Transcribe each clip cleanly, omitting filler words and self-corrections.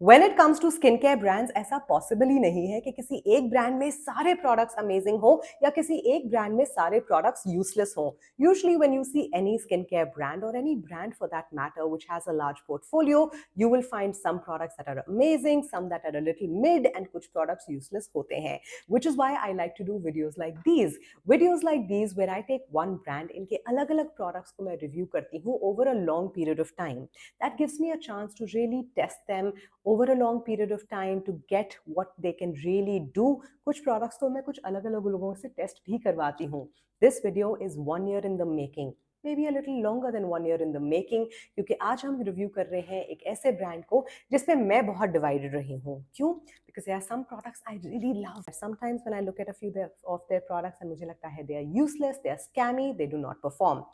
When it comes to skincare brands, ऐसा possible ही नहीं है कि किसी एक ब्रांड में सारे प्रोडक्ट्स अमेजिंग हो या किसी एक ब्रांड में सारे प्रोडक्ट्स यूजलेस हो. Usually when you see any skincare brand or any brand for that matter which has a large portfolio, you will find some products that are amazing, some that are a little mid and कुछ products useless होते हैं. Which is why I like to do videos like these. Videos like these where I take one brand, इनके अलग-अलग products को मैं review करती हूँ over a long period of time. That gives me a chance to really test them over a long period of time to get what they can really do. कुछ products तो मैं कुछ अलग-अलग लोगों से test भी करवाती हूँ. This video is 1 year in the making. Maybe a little longer than 1 year in the making, क्योंकि आज हम रिव्यू कर रहे हैं एक ऐसे ब्रांड को जिसमें मैं बहुत डिवाइडेड रही हूँ. क्यों? Because there are some products I really love. Sometimes when I look at a few of their products and मुझे लगता है they are useless, they are scammy, they do not perform.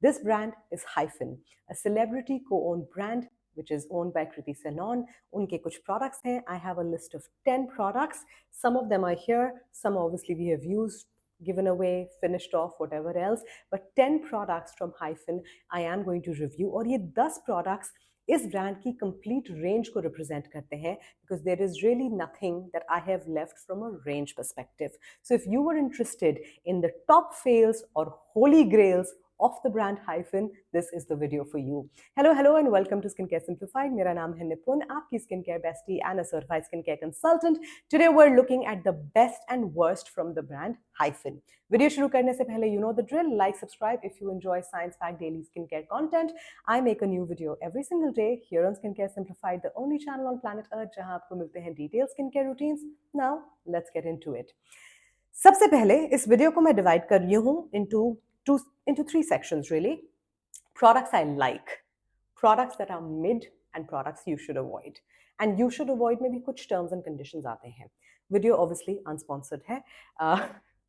This brand is Hyphen, a celebrity co-owned brand which is owned by Kriti Senon. उनके कुछ products हैं. I have a list of 10 products. Some of them are here. Some obviously we have used, given away, finished off, whatever else. But 10 products from Hyphen I am going to review. और ये 10 products इस brand की complete range को represent करते हैं because there is really nothing that I have left from a range perspective. So if you were interested in the top fails or holy grails of the brand Hyphen, this is the video for you. Hello and welcome to Skincare Simplified. मेरा नाम है निपुन, आपकी skincare bestie and a certified skincare consultant. Today we're looking at the best and worst from the brand Hyphen. Video शुरू करने से पहले you know the drill. Like, subscribe if you enjoy science-packed daily skincare content. I make a new video every single day here on Skincare Simplified, the only channel on planet Earth जहां आपको मिलते हैं detailed skincare routines. Now let's get into it. सबसे पहले इस video को मैं divide कर रही हूँ into three sections really. Products I like, products that are mid, and products you should avoid. And you should avoid में भी कुछ terms and conditions आते हैं. Video obviously unsponsored है.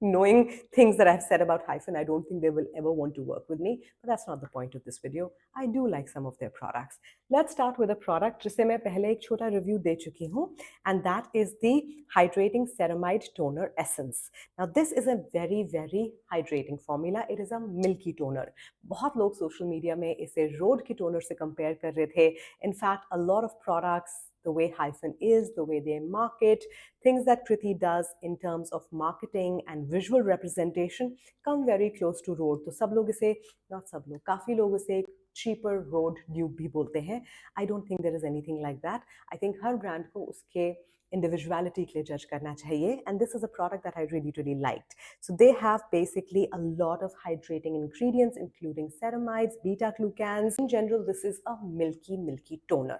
Knowing things that I've said about Hyphen, I don't think they will ever want to work with me, but that's not the point of this video. I do like some of their products. Let's start with a product जिसे मैं पहले एक छोटा review दे चुकी हूँ, and that is the Hydrating Ceramide Toner Essence. Now this is a very hydrating formula. It is a milky toner. बहुत लोग social media में इसे road की toner से compare कर रहे थे. In fact, a lot of products, the way Hyphen is, the way they market, things that Kriti does in terms of marketing and visual representation come very close to road. तो सब लोग इसे, not सब लोग, काफ़ी लोग इसे cheaper road dupe भी बोलते हैं. I don't think there is anything like that. I think her brand को उसके individuality के लिए judge करना चाहिए, and this is a product that I really liked. So they have basically a lot of hydrating ingredients including ceramides, beta-glucans. In general, this is a milky toner.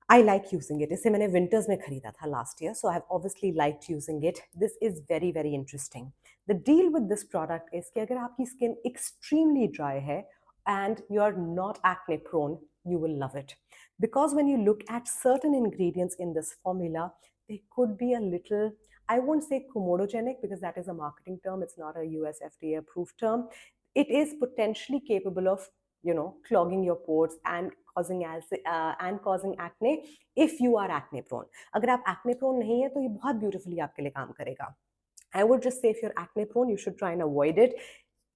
I like using it. इसे मैंने winters में खरीदा था last year, so I have obviously liked using it. This is very interesting. The deal with this product is कि अगर आपकी skin extremely dry है and you are not acne prone, you will love it. Because when you look at certain ingredients in this formula, they could be a little, I won't say comedogenic because that is a marketing term. It's not a US FDA approved term. It is potentially capable of, you know, clogging your pores and causing acne if you are acne prone. अगर आप acne prone नहीं है तो ये बहुत beautifully आपके लिए काम करेगा. I would just say if you're acne prone, you should try and avoid it.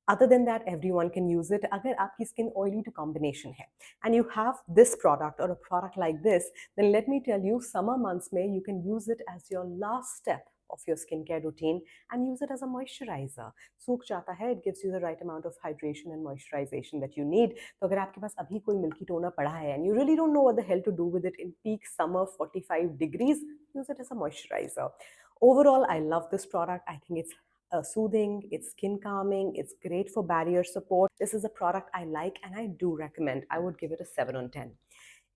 Other than that, everyone can use it. अगर आपकी skin oily to combination है and you have this product or a product like this, then let me tell you, summer months में you can use it as your last step of your skincare routine and use it as a moisturizer. सूख जाता है, it gives you the right amount of hydration and moisturization that you need. तो अगर आपके पास अभी कोई milky toner पड़ा है and you really don't know what the hell to do with it in peak summer 45 degrees, use it as a moisturizer. Overall, I love this product. I think it's soothing, it's skin calming, it's great for barrier support. This is a product I like and I do recommend. I would give it a 7 on 10.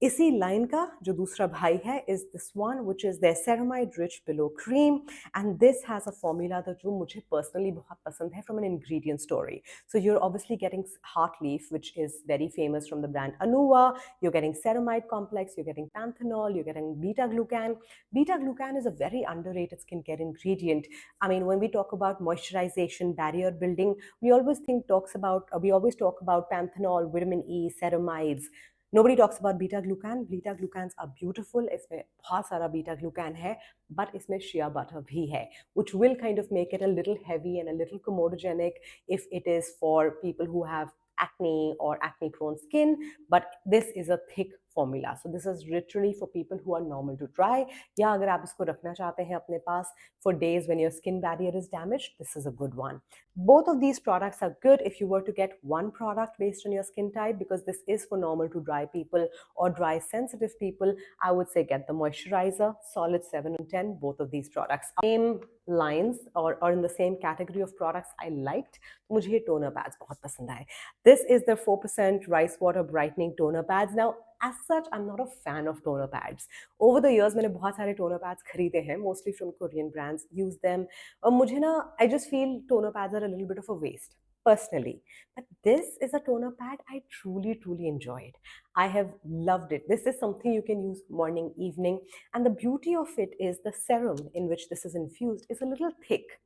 इसी line का जो दूसरा भाई है is this one which is their ceramide rich pillow cream, and this has a formula that जो मुझे personally बहुत पसंद है from an ingredient story. So you're obviously getting heart leaf, which is very famous from the brand Anuva. You're getting ceramide complex, you're getting panthenol, you're getting beta-glucan. Beta-glucan is a very underrated skincare ingredient. I mean, when we talk about moisturization, barrier building, we always talk about panthenol, vitamin E, ceramides. Nobody talks about beta-glucan. Beta-glucans are beautiful. इसमें बहुत सारा beta-glucan है, but इसमें shea butter भी है, which will kind of make it a little heavy and a little comedogenic if it is for people who have acne or acne prone skin, but this is a thick formula. So this is literally for people who are normal to dry, या अगर आप इसको रखना चाहते हैं अपने पास for days when your skin barrier is damaged, this is a good one. Both of these products are good if you were to get one product based on your skin type, because this is for normal to dry people or dry sensitive people. I would say get the moisturizer, solid 7 and 10, both of these products. Same lines or in the same category of products I liked, मुझे ये toner pads बहुत पसंद आए. This is the 4% rice water brightening toner pads. Now, as such, I'm not a fan of toner pads. Over the years, मैंने बहुत सारे toner pads खरीदे हैं, mostly from Korean brands, use them. और मुझे ना, I just feel toner pads are a little bit of a waste, personally. But this is a toner pad I truly, truly enjoyed. I have loved it. This is something you can use morning, evening. And the beauty of it is the serum in which this is infused is a little thick.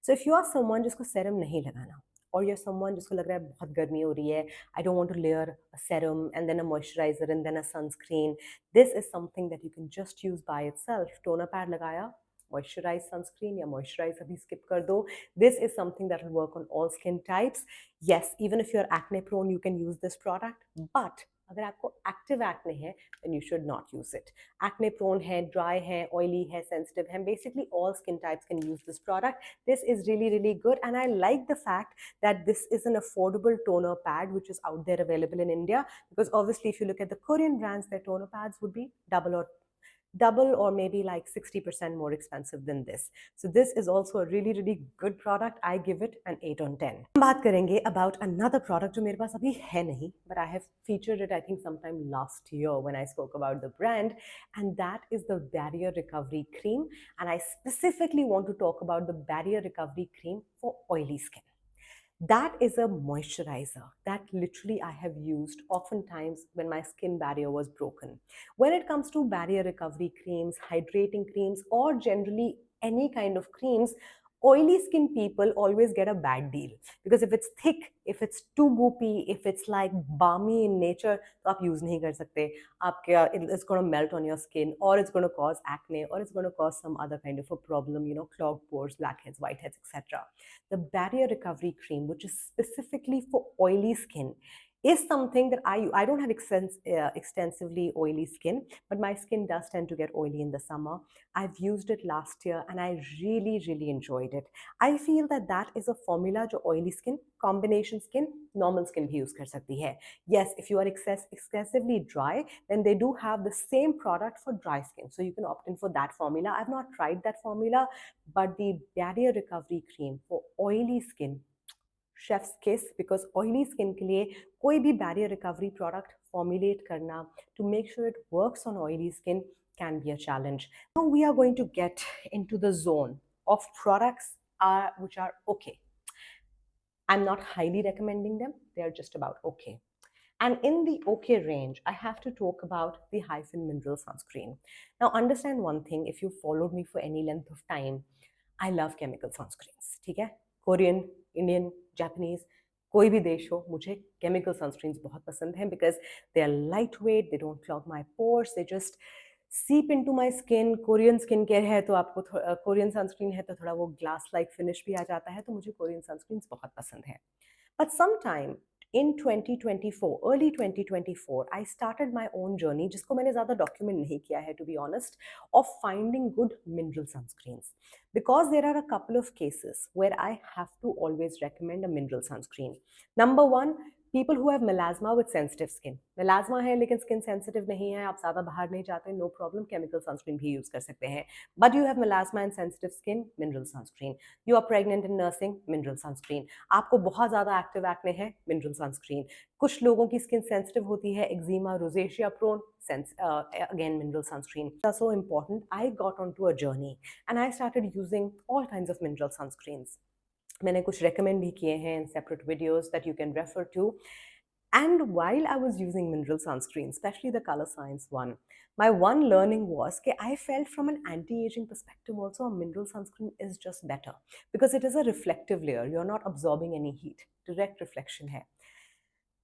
So if you are someone जिसको serum नहीं लगाना, or you're someone जिसको लग रहा है बहुत गर्मी हो रही है, I don't want to layer a serum and then a moisturizer and then a sunscreen, this is something that you can just use by itself. Toner pad लगाया, moisturize sunscreen या moisturize अभी skip कर दो. This is something that will work on all skin types. Yes, even if you're acne prone, you can use this product, but अगर आपको active acne है, then you should not use it. Acne prone है, dry है, oily है, sensitive है, basically all skin types can use this product. This is really, really good, and I like the fact that this is an affordable toner pad which is out there available in India, because obviously if you look at the Korean brands, their toner pads would be double or maybe like 60% more expensive than this. So this is also a really, really good product. I give it an 8 on 10. हम बात करेंगे about another product जो मेरे पास अभी है नहीं, but I have featured it I think sometime last year when I spoke about the brand, and that is the barrier recovery cream. And I specifically want to talk about the barrier recovery cream for oily skin. That is a moisturizer that literally I have used oftentimes when my skin barrier was broken. When it comes to barrier recovery creams, hydrating creams, or generally any kind of creams, oily skin people always get a bad deal, because if it's thick, if it's too goopy, if it's like balmy in nature, तो आप use नहीं कर सकते. It's going to melt on your skin, or it's going to cause acne, or it's going to cause some other kind of a problem, clogged pores, blackheads, whiteheads, etc. The barrier recovery cream, which is specifically for oily skin, is something that I don't have extensively oily skin, but my skin does tend to get oily in the summer. I've used it last year and I really, really enjoyed it. I feel that that is a formula जो oily skin, combination skin, normal skin भी use कर सकती है. Yes, if you are excessively dry, then they do have the same product for dry skin. So you can opt in for that formula. I've not tried that formula, but the barrier recovery cream for oily skin, chef's kiss, because oily skin के लिए कोई भी barrier recovery product formulate करना to make sure it works on oily skin can be a challenge. Now we are going to get into the zone of products which are okay. I'm not highly recommending them. They are just about okay. And in the okay range, I have to talk about the Hyphen Mineral Sunscreen. Now understand one thing, if you followed me for any length of time, I love chemical sunscreens. ठीक है? Korean, Indian, Japanese, कोई भी देश हो, मुझे chemical sunscreens बहुत पसंद हैं because they are lightweight, they don't clog my pores, they just seep into my skin. Korean skincare है तो आपको Korean sunscreen है तो थोड़ा वो glass like finish भी आ जाता है, तो मुझे Korean sunscreens बहुत पसंद है. But sometime in 2024, early 2024, I started my own journey, जिसको मैंने ज़्यादा document नहीं किया है, to be honest, of finding good mineral sunscreens. Because there are a couple of cases where I have to always recommend a mineral sunscreen. Number one, people who have melasma with sensitive skin. Melasma है लेकिन skin sensitive नहीं है, आप ज़्यादा बाहर नहीं जाते, no problem, chemical sunscreen भी use कर सकते हैं. But you have melasma and sensitive skin, mineral sunscreen. You are pregnant and nursing, mineral sunscreen. आपको बहुत ज़्यादा active acne है, mineral sunscreen. कुछ लोगों की skin sensitive होती है, eczema, rosacea prone, again mineral sunscreen. That's so important. I got onto a journey and I started using all kinds of mineral sunscreens. मैंने कुछ recommend भी किए हैं in separate videos that you can refer to. And while I was using mineral sunscreen, especially the Color Science one, my one learning was that I felt from an anti-aging perspective also a mineral sunscreen is just better because it is a reflective layer. You're not absorbing any heat. Direct reflection है.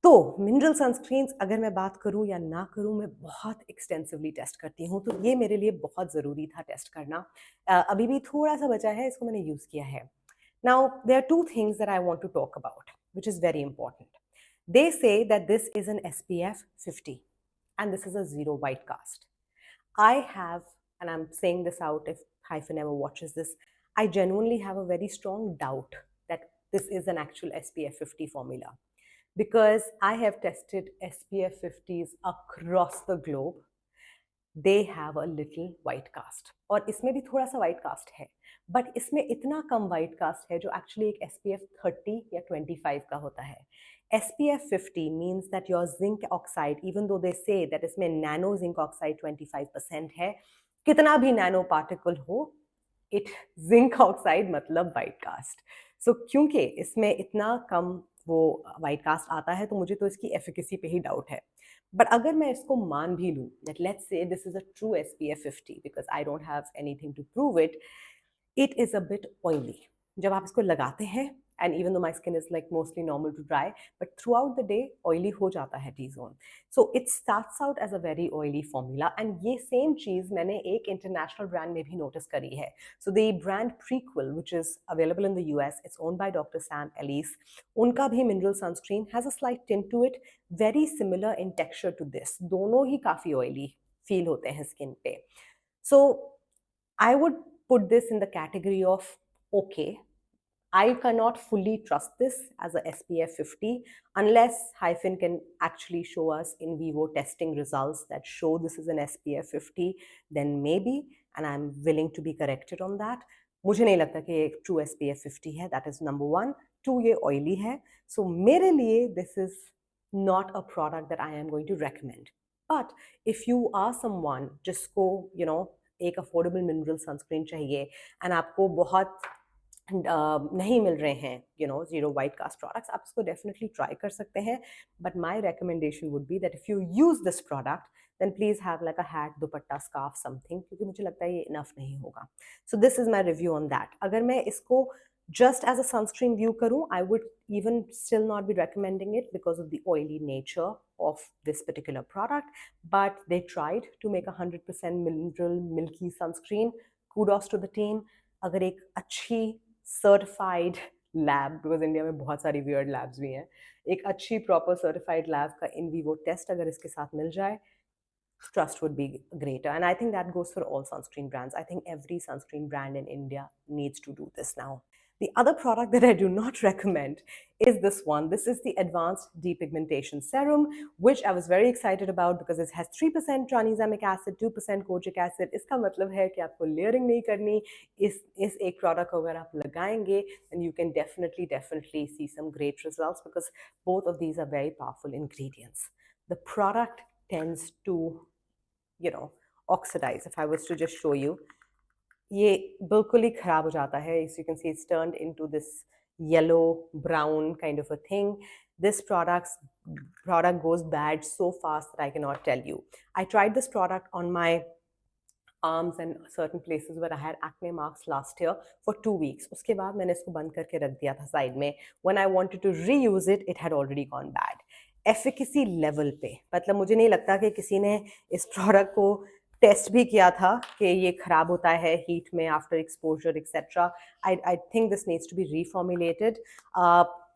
तो mineral sunscreens अगर मैं बात करूं या ना करूं, मैं बहुत एक्सटेंसिवली टेस्ट करती हूं, तो ये मेरे लिए बहुत ज़रूरी था टेस्ट करना. अभी भी थोड़ा सा बचा है, इसको मैंने यूज़ किया है. Now there are two things that I want to talk about, which is very important. They say that this is an SPF 50. and this is a zero white cast. I have, and I'm saying this out if Hyphen ever watches this, I genuinely have a very strong doubt that this is an actual SPF 50 formula, because I have tested SPF 50s across the globe. They have a little white cast, और इसमें भी थोड़ा सा white cast है, but इसमें इतना कम white cast है जो actually एक SPF 30 या 25 का होता है. SPF 50 means that your zinc oxide, even though they say that इसमें nano zinc oxide 25% है, कितना भी nano particle हो, it zinc oxide मतलब white cast. So क्योंकि इसमें इतना कम वो white cast आता है, तो मुझे तो इसकी efficacy पे ही doubt है. बट अगर मैं इसको मान भी लूँ that let's say this is a true SPF 50 because I don't have anything to prove it, it is a bit oily. जब आप इसको लगाते हैं, and even though my skin is like mostly normal to dry, but throughout the day oily हो जाता है T-zone. So it starts out as a very oily formula, and ये same चीज़ मैंने एक international brand में भी notice करी है. So the brand Prequel, which is available in the US, it's owned by Dr. Sam Ellis. उनका भी mineral sunscreen has a slight tint to it, very similar in texture to this. दोनों ही काफ़ी oily feel होते हैं skin पे. So I would put this in the category of okay. I cannot fully trust this as a SPF 50 unless Hyphen can actually show us in vivo testing results that show this is an SPF 50, then maybe, and I'm willing to be corrected on that. मुझे नहीं लगता कि ये true SPF 50 है, that is number one. Two, ये oily है. So मेरे लिए this is not a product that I am going to recommend. But if you are someone जिसको एक affordable mineral sunscreen चाहिए and आपको बहुत नहीं मिल रहे हैं zero white cast products, आप इसको definitely try कर सकते हैं. But my recommendation would be that if you use this product, then please have like a hat, dupatta, scarf, something, क्योंकि मुझे लगता है ये enough नहीं होगा. So this is my review on that. अगर मैं इसको just as a sunscreen view करूँ, I would even still not be recommending it because of the oily nature of this particular product. But they tried to make 100% mineral milky sunscreen. Kudos to the team. अगर एक अच्छी certified lab, because India में बहुत सारी weird labs भी हैं, एक अच्छी प्रॉपर सर्टिफाइड लैब का इन वीवो टेस्ट अगर इसके साथ मिल जाए, trust would be greater. And I think that goes for all sunscreen brands. I think every sunscreen brand in India needs to do this now. The other product that I do not recommend is this one. This is the Advanced Depigmentation Serum, which I was very excited about because it has 3% tranexamic acid, 2% kojic acid. इसका मतलब है कि आपको layering नहीं करनी. इस एक product को अगर आप लगाएंगे, then you can definitely see some great results because both of these are very powerful ingredients. The product tends to, oxidize. If I was to just show you, ये बिल्कुल ही खराब हो जाता है. As you can see, it's turned into this yellow brown kind of a thing. This product goes bad so fast that I cannot tell you. I tried this product on my arms and certain places where I had acne marks last year for 2 weeks. उसके बाद मैंने इसको बंद करके रख दिया था side में. When I wanted to reuse it, it had already gone bad. Efficacy level पे, मतलब मुझे नहीं लगता कि किसी ने इस प्रोडक्ट को टेस्ट भी किया था कि ये खराब होता है हीट में after exposure etcetera. I think this needs to be reformulated.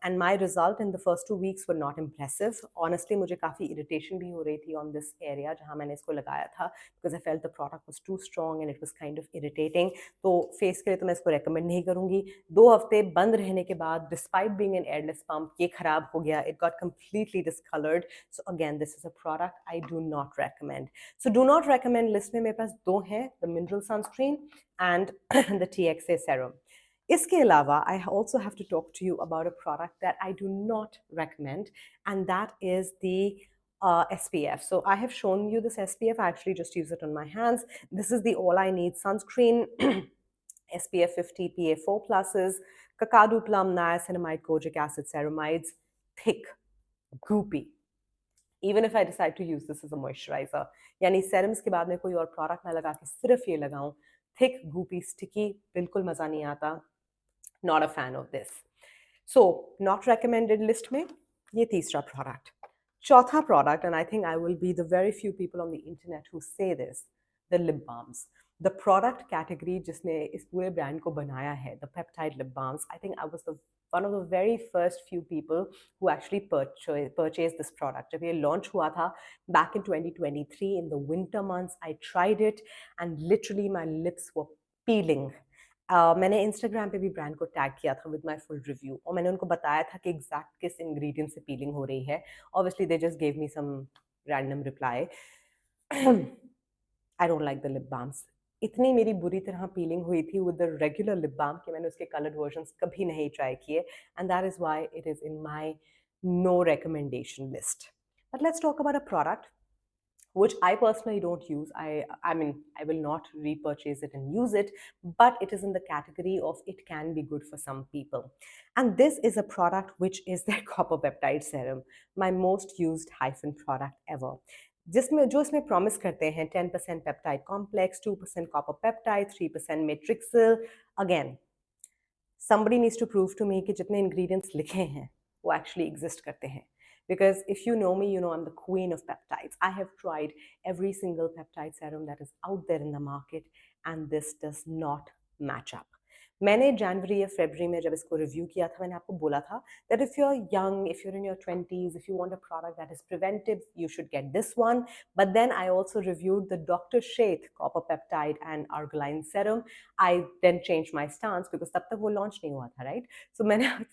and my result in the first 2 weeks were not impressive. Honestly, मुझे काफ़ी irritation भी हो रही थी on this area जहाँ मैंने इसको लगाया था, because I felt the product was too strong and it was kind of irritating. तो फेस के लिए तो मैं इसको recommend नहीं करूँगी. 2 हफ्ते बंद रहने के बाद, despite being an airless pump, ये खराब हो गया. It got completely discolored. So again, this is a product I do not recommend. So do not recommend list में मेरे पास 2 हैं, the mineral sunscreen and the TXA serum. इसके अलावा, I also have to talk to you about a product that I do not recommend, and that is the SPF. So I have shown you this SPF. I actually just use it on my hands. This is the All I Need sunscreen, SPF 50 PA4 pluses, Kakadu Plum, Niacinamide, Kojic Acid, Ceramides, thick, goopy. Even if I decide to use this as a moisturizer, यानी serums के बाद में कोई और product ना लगा के सिर्फ ये लगाऊं, thick, goopy, sticky, बिल्कुल मजा नहीं आता. Not a fan of this. So, not recommended list में ये तीसरा product. चौथा product, and I think I will be the very few people on the internet who say this, the lip balms. The product category जिसने इस पूरे brand को बनाया है, the peptide lip balms, I think I was the one of the very first few people who actually purchased this product. जब ये launch हुआ था back in 2023 in the winter months, I tried it and literally my lips were peeling. मैंने Instagram पे भी brand को tag किया था विद माय फुल रिव्यू और मैंने उनको बताया था कि एग्जैक्ट किस इंग्रेडिएंट से पीलिंग हो रही है. Obviously they just gave me some random reply. I don't like the lip balms. इतनी मेरी बुरी तरह पीलिंग हुई थी with the regular lip balm कि मैंने उसके कलर्ड वर्जन्स कभी नहीं ट्राई किए, and that is why it is in my no recommendation list. But let's talk about a product which I personally don't use. I mean, I will not repurchase it and use it, but it is in the category of it can be good for some people. And this is a product which is their copper peptide serum, my most used Hyphen product ever. जिसमें जो इसमें promise करते हैं 10% peptide complex, 2% copper peptide, 3% Matrixyl. Again somebody needs to prove to me कि जितने ingredients लिखे हैं वो actually exist करते हैं. Because if you know me, you know I'm the queen of peptides. I have tried every single peptide serum that is out there in the market, and this does not match up. मैंने जनवरी या फरवरी में जब इसको review किया था मैंने आपको बोला था that if you're young, if you're in your 20s, if you want a product that is preventive, you should get this one. But then I also reviewed the Dr. Sheth copper peptide and argiline serum. I then changed my stance because तब तक वो launch नहीं हुआ था, right? So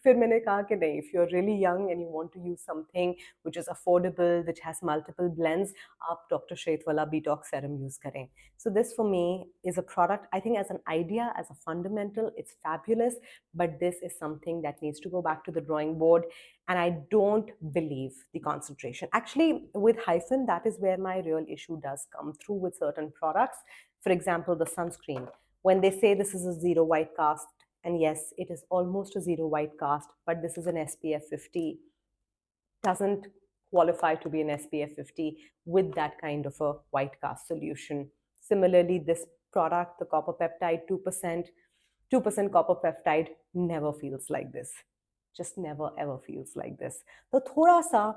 फिर मैंने कहा कि नहीं, if you're really young and you want to use something which is affordable, which has multiple blends, आप Dr. Sheth वाला detox serum use करें. So this for me is a product, I think as an idea, as a fundamental, it's fabulous, but this is something that needs to go back to the drawing board, and I don't believe the concentration. Actually, with Hyphen, that is where my real issue does come through with certain products. For example, the sunscreen. When they say this is a zero white cast, and yes, it is almost a zero white cast, but this is an SPF 50, doesn't qualify to be an SPF 50 with that kind of a white cast solution. Similarly, this product, the copper peptide 2% copper peptide never feels like this. Just never ever feels like this. So thoda sa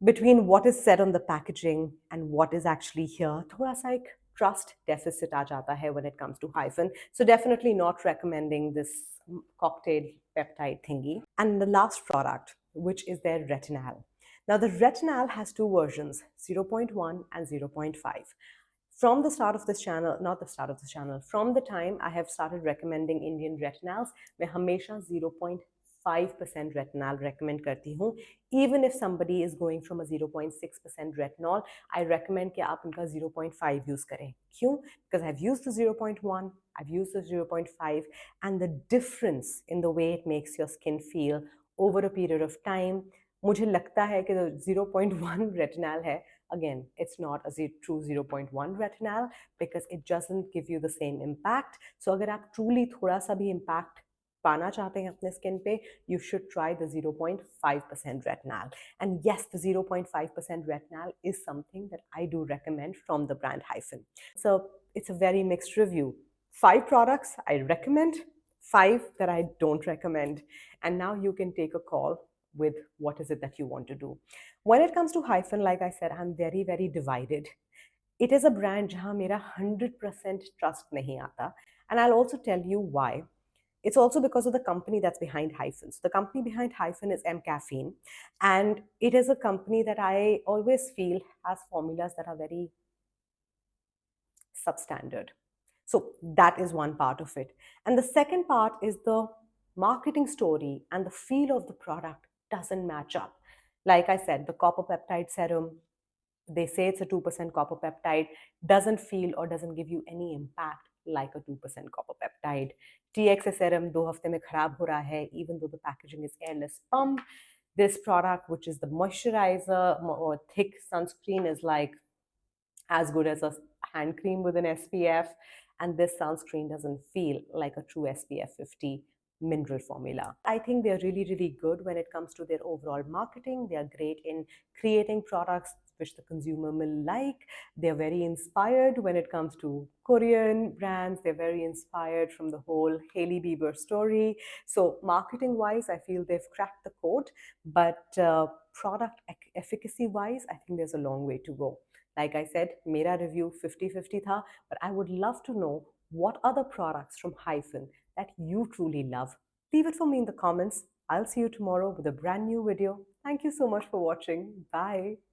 between what is said on the packaging and what is actually here, thoda sa ek trust deficit aa jata hai when it comes to Hyphen. So definitely not recommending this cocktail peptide thingy. And the last product, which is their Retinal. Now the Retinal has two versions, 0.1 and 0.5. From the start of this channel, not the start of this channel, from the time I have started recommending Indian retinals, मैं हमेशा 0.5% retinal recommend करती हूँ. Even if somebody is going from a 0.6% retinol, I recommend कि आप उनका 0.5 use करें. क्यों? Because I've used the 0.1, I've used the 0.5, and the difference in the way it makes your skin feel over a period of time, मुझे लगता है कि 0.1 retinal है. Again, it's not a true 0.1 retinal because it doesn't give you the same impact. So अगर आप truly थोड़ा सा भी impact पाना चाहते हैं अपने skin पे, you should try the 0.5% retinal. And yes, the 0.5% retinal is something that I do recommend from the brand Hyphen. So it's a very mixed review. 5 products I recommend, 5 that I don't recommend. And now you can take a call with what is it that you want to do. When it comes to Hyphen, like I said, I'm very, very divided. It is a brand jahan mera 100% trust nahi aata. And I'll also tell you why. It's also because of the company that's behind Hyphen. So the company behind Hyphen is M Caffeine. And it is a company that I always feel has formulas that are very substandard. So that is one part of it. And the second part is the marketing story and the feel of the product doesn't match up. Like I said, the copper peptide serum, they say it's a 2% copper peptide, doesn't feel or doesn't give you any impact like a 2% copper peptide. TXA serum 2 हफ्ते में खराब हो रहा है, even though the packaging is airless pump. This product, which is the moisturizer or thick sunscreen, is like as good as a hand cream with an SPF. And this sunscreen doesn't feel like a true SPF 50 mineral formula. I think they're really, really good when it comes to their overall marketing. They are great in creating products which the consumer will like. They're very inspired when it comes to Korean brands. They're very inspired from the whole Hailey Bieber story. So marketing wise, I feel they've cracked the code, but product efficacy wise, I think there's a long way to go. Like I said, mera review 50-50 tha, but I would love to know what other products from Hyphen that you truly love. Leave it for me in the comments. I'll see you tomorrow with a brand new video. Thank you so much for watching. Bye.